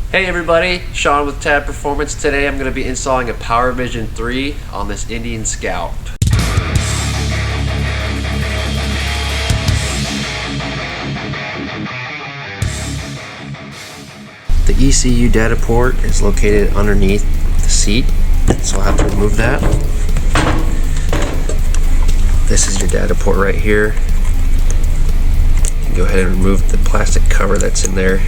Hey everybody, Sean with Tab Performance. Today I'm going to be installing a PV3 on this Indian Scout. The ECU data port is located underneath the seat, so I'll have to remove that. This is your data port right here. You can go ahead and remove the plastic cover that's in there.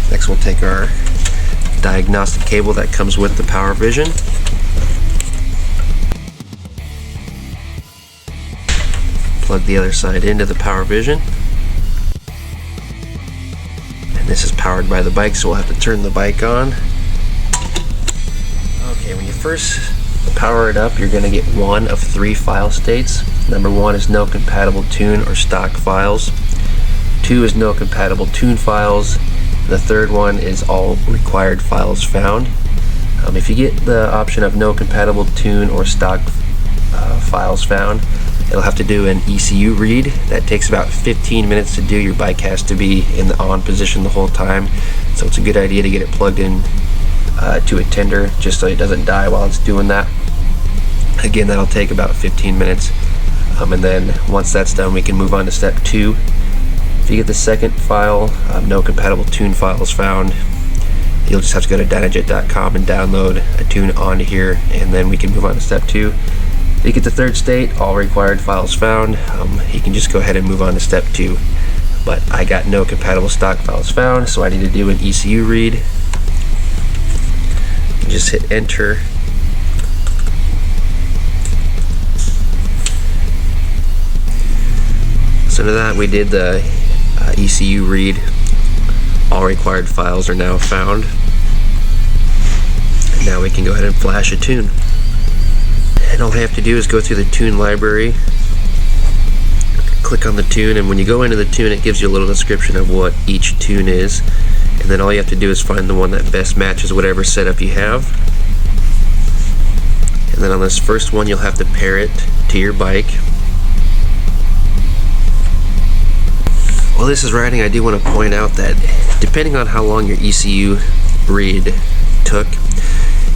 Next we'll take our diagnostic cable that comes with the PV3. Plug the other side into the PV3. And this is powered by the bike, so we'll have to turn the bike on. Okay, when you first power it up, you're going to get one of three file states. Number one is no compatible tune or stock files. 2 is no compatible tune files. The third one is all required files found. If you get the option of no compatible tune or stock files found, it'll have to do an ECU read. That takes about 15 minutes to do. Your bike has to be in the on position the whole time, so it's a good idea to get it plugged in to a tender just so it doesn't die while it's doing that. Again, that'll take about 15 minutes, and then once that's done, we can move on to step 2. If you get the second file, no compatible tune files found, you'll just have to go to dynajet.com and download a tune onto here, and then we can move on to step 2. If you get the third state, all required files found, you can just go ahead and move on to step 2. But I got no compatible stock files found, so I need to do an ECU read. Just hit enter. So to that, we did the ECU read. All required files are now found. And now we can go ahead and flash a tune. And all I have to do is go through the tune library, click on the tune, and when you go into the tune, it gives you a little description of what each tune is. And then all you have to do is find the one that best matches whatever setup you have. And then on this first one, you'll have to pair it to your bike. While this is riding, I do want to point out that depending on how long your ECU read took,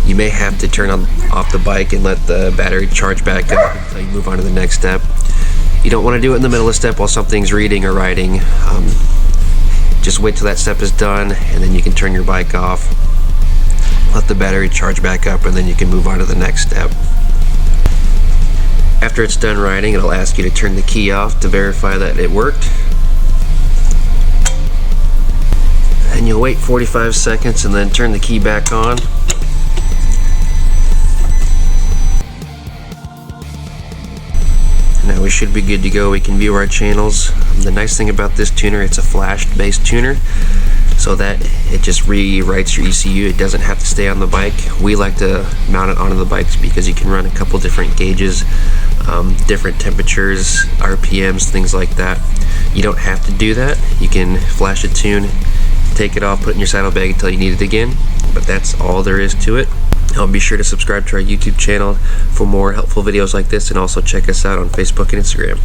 you may have to turn off the bike and let the battery charge back up until you move on to the next step. You don't want to do it in the middle of the step while something's reading or riding. Just wait till that step is done, and then you can turn your bike off, let the battery charge back up, and then you can move on to the next step. After it's done riding, it'll ask you to turn the key off to verify that it worked. And you'll wait 45 seconds and then turn the key back on. Now we should be good to go. We can view our channels. The nice thing about this tuner, it's a flash-based tuner, so that it just rewrites your ECU. It doesn't have to stay on the bike. We like to mount it onto the bikes because you can run a couple different gauges, different temperatures, RPMs, things like that. You don't have to do that. You can flash a tune, take it off, put it in your saddlebag until you need it again, but that's all there is to it. Be sure to subscribe to our YouTube channel for more helpful videos like this, and also check us out on Facebook and Instagram.